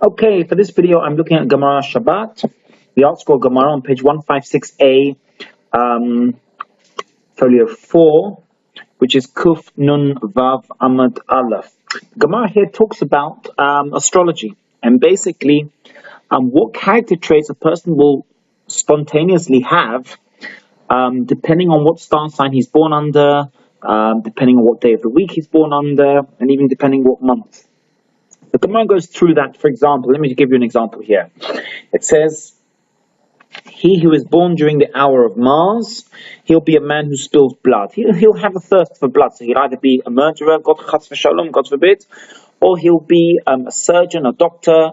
Okay, for this video, I'm looking at Gemara Shabbat, the Art Scroll Gemara on page 156a, folio 4, which is Kuf Nun Vav Amad Aleph. Gemara here talks about astrology and basically what character traits a person will spontaneously have depending on what star sign he's born under, depending on what day of the week he's born under, and even depending what month. The Gemara goes through that. For example, let me give you an example here. It says, he who is born during the hour of Mars, he'll be a man who spills blood. He'll have a thirst for blood. So he'll either be a murderer, God forbid, or he'll be a surgeon, a doctor.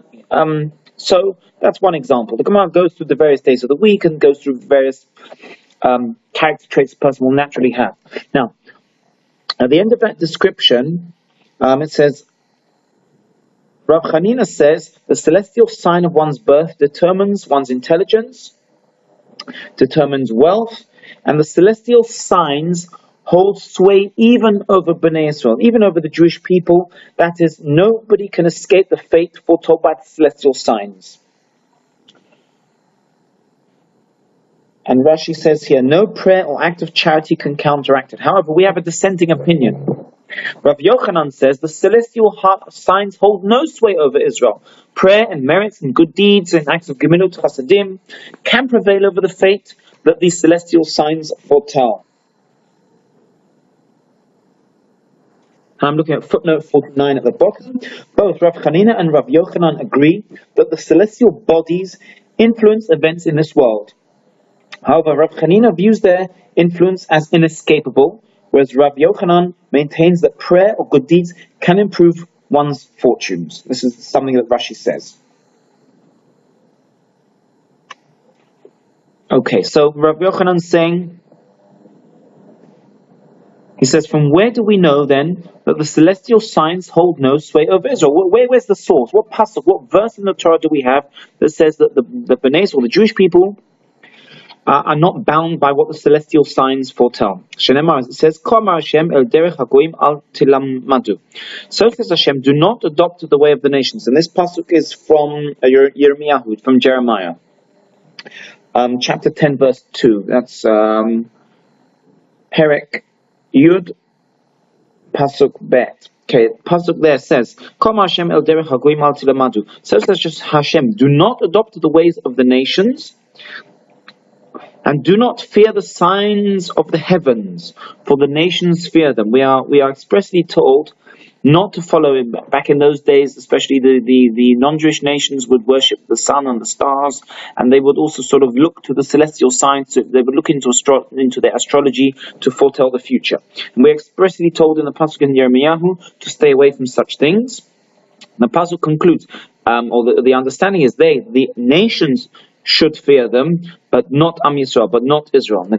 So that's one example. The Gemara goes through the various days of the week and goes through various character traits a person will naturally have. Now, at the end of that description, it says, Rav Chanina says the celestial sign of one's birth determines one's intelligence, determines wealth, and the celestial signs hold sway even over Bnei Israel, even over the Jewish people. That is, nobody can escape the fate foretold by the celestial signs. And Rashi says here, no prayer or act of charity can counteract it. However, we have a dissenting opinion. Rav Yochanan says the celestial signs hold no sway over Israel. Prayer and merits and good deeds and acts of gemilut chasadim can prevail over the fate that these celestial signs foretell. I'm looking at footnote 49 at the bottom. Both Rav Chanina and Rav Yochanan agree that the celestial bodies influence events in this world. However, Rav Chanina views their influence as inescapable, whereas Rav Yochanan maintains that prayer or good deeds can improve one's fortunes. This is something that Rashi says. Okay, so Rav Yochanan's saying, he says, from where do we know then that the celestial signs hold no sway over Israel? Where's the source? What pasuk, what verse in the Torah do we have that says that the Bnei Israel, the Jewish people, are not bound by what the celestial signs foretell? Shenemar, it says, Hashem el derech hagoyim al tilamadu. So says Hashem, do not adopt the way of the nations. And this pasuk is from Yirmiyahu, from Jeremiah, chapter 10, verse 2. That's Perek Yud pasuk bet. Okay, pasuk there says, Hashem el derech hagoyim al tilamadu. So says Hashem, do not adopt the ways of the nations, and do not fear the signs of the heavens, for the nations fear them. We are expressly told not to follow him. Back in those days, especially the non-Jewish nations would worship the sun and the stars, and they would also sort of look to the celestial signs. So they would look into their astrology to foretell the future. And we're expressly told in the pasuk in Yirmiyahu to stay away from such things. And the pasuk concludes, or the understanding is the nations should fear them, but not Am Yisrael, but not Israel. And the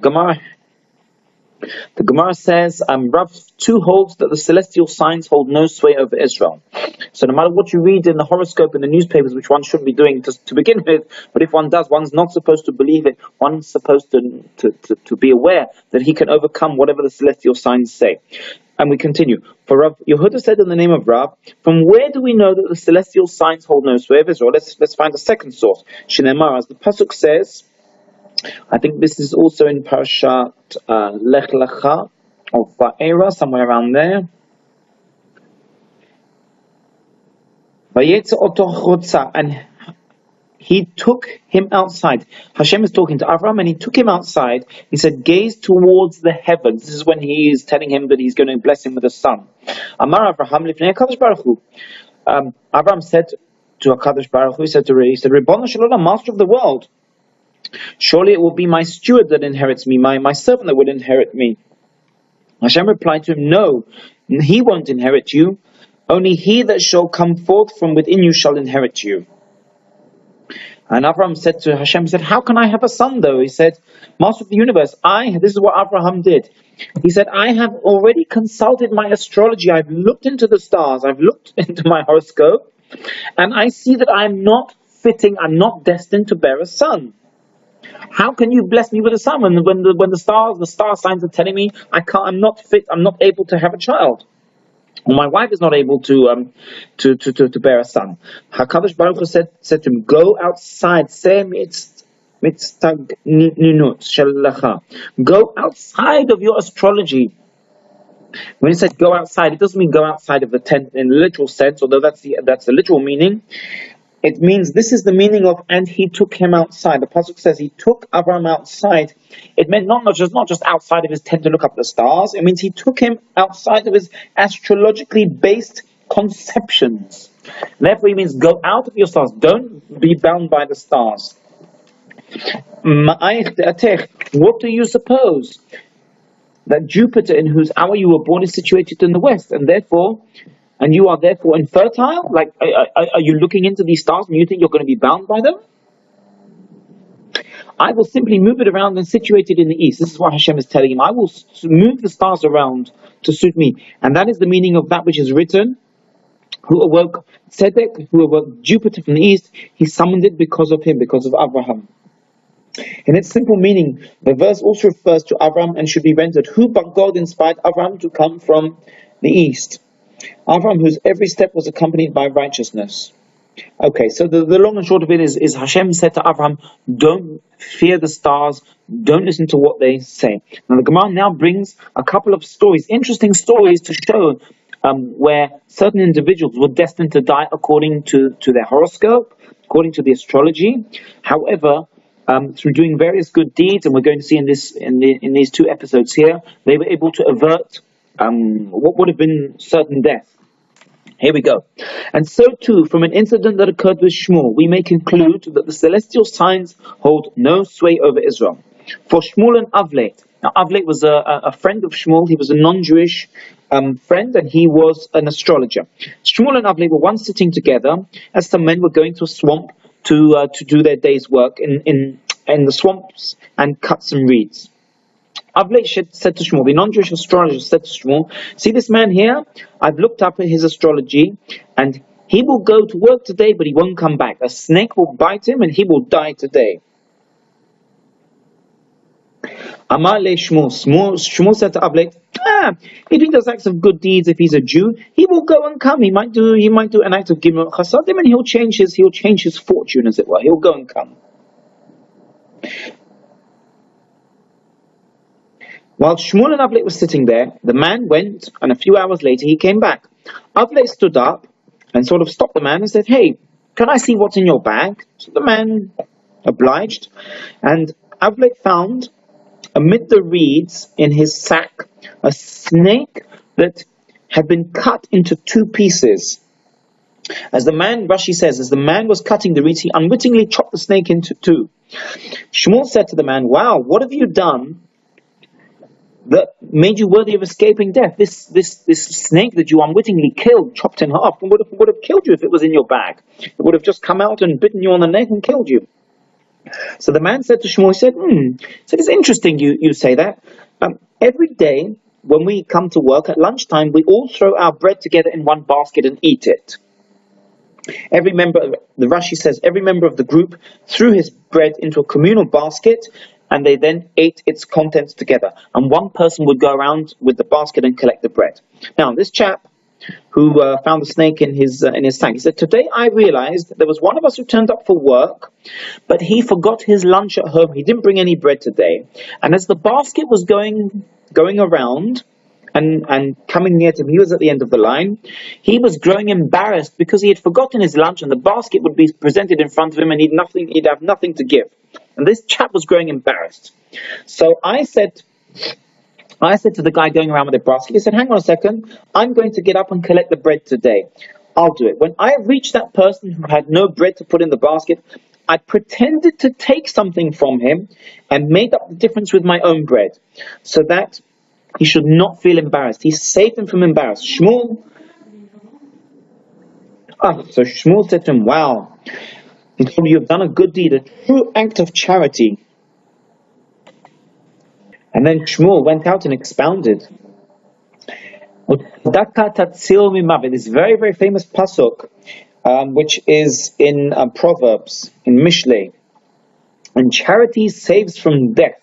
Gemara says, Rav 2 holds that the celestial signs hold no sway over Israel. So no matter what you read in the horoscope in the newspapers, which one shouldn't be doing to begin with, but if one does, one's not supposed to believe it. One's supposed to be aware that he can overcome whatever the celestial signs say. And we continue. For Rav Yehuda said in the name of Rav, from where do we know that the celestial signs hold no sway of Israel? Let's find a second source. Shinemar, as the pasuk says, I think this is also in Parashat Lech Lecha or Va'era, somewhere around there. Vayetze oto chutza, and he took him outside. Hashem is talking to Avram, and he took him outside. He said, gaze towards the heavens. This is when he is telling him that he's going to bless him with a son. Amar Avraham lifnei HaKadosh Baruch Hu. Avram said to HaKadosh Baruch Hu, he said, Ribono shel Olam, master of the world, surely it will be my steward that inherits me, my servant that will inherit me. Hashem replied to him, no, he won't inherit you. Only he that shall come forth from within you shall inherit you. And Abraham said to Hashem, he said, how can I have a son though? He said, Master of the universe, this is what Abraham did. He said, I have already consulted my astrology. I've looked into the stars. I've looked into my horoscope. And I see that I'm not fitting, I'm not destined to bear a son. How can you bless me with a son when the star signs are telling me I'm not fit, I'm not able to have a child? or my wife is not able to bear a son. Hakadosh Baruch Hu said to him, go outside. Go outside of your astrology. When he said go outside, it doesn't mean go outside of the tent in the literal sense, although that's the literal meaning. It means, this is the meaning of, and he took him outside. The pasuk says he took Abraham outside. It meant not just outside of his tent to look up the stars. It means he took him outside of his astrologically based conceptions. Therefore, he means go out of your stars. Don't be bound by the stars. What do you suppose? That Jupiter, in whose hour you were born, is situated in the west, and you are therefore infertile? Like, are you looking into these stars and you think you're going to be bound by them? I will simply move it around and situate it in the east. This is what Hashem is telling him. I will move the stars around to suit me. And that is the meaning of that which is written. Who awoke Tzedek, who awoke Jupiter from the east, he summoned it because of him, because of Abraham. In its simple meaning, the verse also refers to Abraham and should be rendered, who but God inspired Abraham to come from the east? Abraham, whose every step was accompanied by righteousness. Okay, so the long and short of it is Hashem said to Abraham, don't fear the stars, don't listen to what they say. Now the Gemara now brings a couple of stories, interesting stories to show where certain individuals were destined to die according to their horoscope, according to the astrology. However, through doing various good deeds, and we're going to see in these two episodes here, they were able to avert what would have been certain death. Here we go. And so too, from an incident that occurred with Shmuel, we may conclude that the celestial signs hold no sway over Israel. For Shmuel and Avlet, now Avlet was a friend of Shmuel. He was a non-Jewish friend, and he was an astrologer. Shmuel and Avlet were once sitting together as some men were going to a swamp to do their day's work in the swamps and cut some reeds. Avlet said to Shmuel, the non-Jewish astrologer said to Shmuel, see this man here? I've looked up at his astrology, and he will go to work today, but he won't come back. A snake will bite him, and he will die today. Amar le Shmuel. Shmuel said to Avlet, if he does acts of good deeds, if he's a Jew, he will go and come. He might do an act of gimel chasadim, and he'll change his fortune, as it were. He'll go and come. While Shmuel and Avlet were sitting there, the man went, and a few hours later he came back. Avlet stood up and sort of stopped the man and said, hey, can I see what's in your bag? So the man obliged, and Avlet found amid the reeds in his sack a snake that had been cut into two pieces. As the man, Rashi says, as the man was cutting the reeds, he unwittingly chopped the snake into two. Shmuel said to the man, wow, what have you done that made you worthy of escaping death? This snake that you unwittingly killed, chopped in half, would have killed you if it was in your bag. It would have just come out and bitten you on the neck and killed you. So the man said to Shmuel, he said, it's interesting you say that. Every day when we come to work at lunchtime, we all throw our bread together in one basket and eat it. Every member, the Rashi says, every member of the group threw his bread into a communal basket, and they then ate its contents together. And one person would go around with the basket and collect the bread. Now, this chap who found the snake in his sack, he said, today I realized there was one of us who turned up for work, but he forgot his lunch at home. He didn't bring any bread today. And as the basket was going around and coming near to him, he was at the end of the line, he was growing embarrassed because he had forgotten his lunch, and the basket would be presented in front of him, and he'd have nothing to give. And this chap was growing embarrassed. So I said to the guy going around with the basket, he said, hang on a second, I'm going to get up and collect the bread today. I'll do it. When I reached that person who had no bread to put in the basket, I pretended to take something from him and made up the difference with my own bread, so that he should not feel embarrassed. He saved him from embarrassment. So Shmuel said to him, wow, he told me, you have done a good deed, a true act of charity. And then Shmuel went out and expounded. This very, very famous pasuk, which is in Proverbs, in Mishlei. And charity saves from death.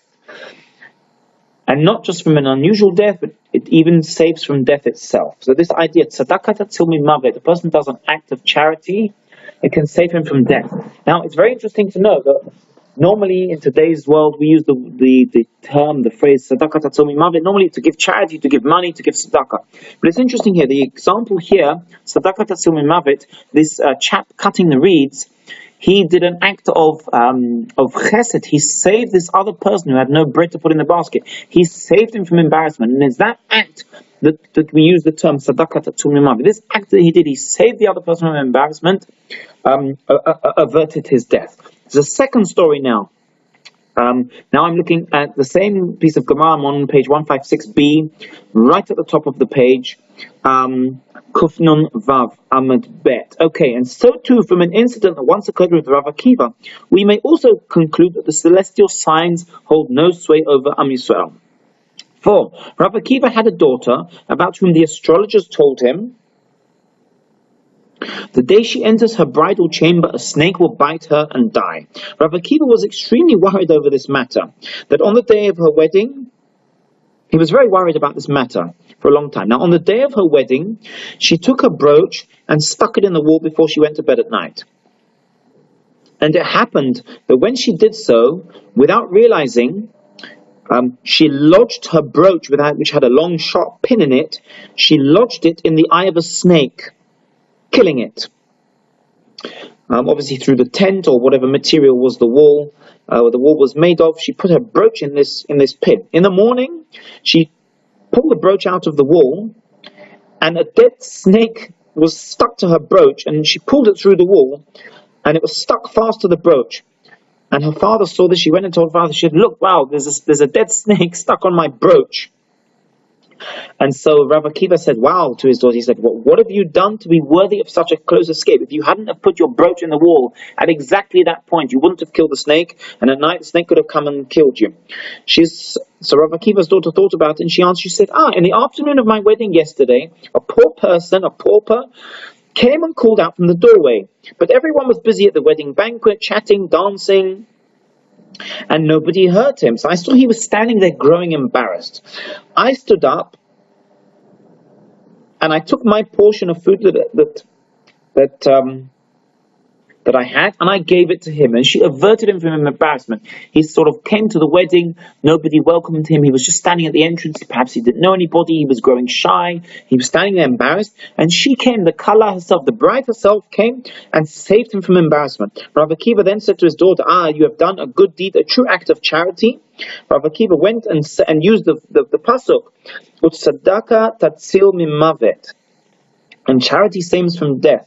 And not just from an unusual death, but it even saves from death itself. So this idea, tzedakah tatzil mimavet, the person does an act of charity, it can save him from death. Now, it's very interesting to know that normally in today's world we use the term, the phrase tzedakah tatzil mimavet, normally to give charity, to give money, to give tzedakah. But it's interesting here, the example here, tzedakah tatzil mimavet, this chap cutting the reeds, he did an act of chesed. He saved this other person who had no bread to put in the basket. He saved him from embarrassment. And it's that act that we use the term tzedakah tatzil mimavet. This act that he did, he saved the other person from embarrassment, averted his death. There's a second story now. Now I'm looking at the same piece of Gemara. I'm on page 156b, right at the top of the page. Kufnun Vav Amud Bet. Okay, and so too from an incident that once occurred with Rav Akiva, we may also conclude that the celestial signs hold no sway over Am Yisrael. For Rav Akiva had a daughter about whom the astrologers told him, the day she enters her bridal chamber, a snake will bite her and die. Rav Akiva was extremely worried over this matter, that on the day of her wedding, he was very worried about this matter for a long time. Now, on the day of her wedding, she took her brooch and stuck it in the wall before she went to bed at night. And it happened that when she did so, without realizing, she lodged her brooch, which had a long sharp pin in it, she lodged it in the eye of a snake, killing it. Obviously through the tent or whatever material was the wall was made of, she put her brooch in this pin. In the morning, she pulled the brooch out of the wall, and a dead snake was stuck to her brooch, and she pulled it through the wall, and it was stuck fast to the brooch. And her father saw this. She went and told her father, she said, look, wow, there's a dead snake stuck on my brooch. And so Rav Akiva said, wow, to his daughter. He said, what have you done to be worthy of such a close escape? If you hadn't have put your brooch in the wall at exactly that point, you wouldn't have killed the snake, and at night the snake could have come and killed you. So Rav Akiva's daughter thought about it, and she answered, she said, in the afternoon of my wedding yesterday, a pauper, came and called out from the doorway. But everyone was busy at the wedding banquet, chatting, dancing, and nobody heard him. So I saw he was standing there growing embarrassed. I stood up and I took my portion of food that I had, and I gave it to him, and she averted him from embarrassment. He sort of came to the wedding, nobody welcomed him, he was just standing at the entrance, perhaps he didn't know anybody, he was growing shy, he was standing there embarrassed, and she came, the Kala herself, the bride herself came and saved him from embarrassment. Rav Akiva then said to his daughter, you have done a good deed, a true act of charity. Rav Akiva went and used the pasuk, Tzedakah tatzil mimavet, and charity saves from death.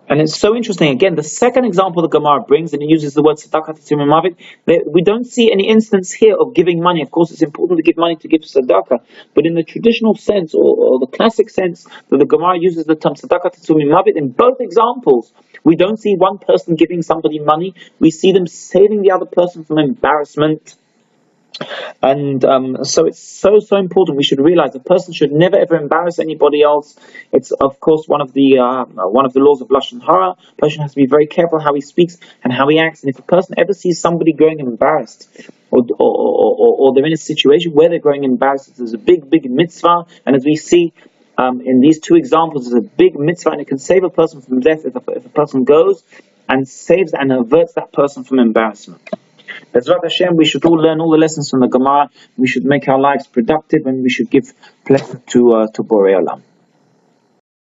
And it's so interesting. Again, the second example the Gemara brings, and it uses the word tzedakah tatzil mimavet. We don't see any instance here of giving money. Of course, it's important to give money to give tzedakah, but in the traditional sense or the classic sense that the Gemara uses the term tzedakah tatzil mimavet, in both examples, we don't see one person giving somebody money. We see them saving the other person from embarrassment. And so it's so important. We should realize a person should never ever embarrass anybody else. It's of course one of the laws of lashon hara. A person has to be very careful how he speaks and how he acts. And if a person ever sees somebody growing embarrassed, or they're in a situation where they're growing embarrassed, there's a big mitzvah. And as we see in these two examples, there's a big mitzvah, and it can save a person from death if a person goes and saves and averts that person from embarrassment. Bezrat Hashem, we should all learn all the lessons from the Gemara. We should make our lives productive, and we should give pleasure to Borei Olam.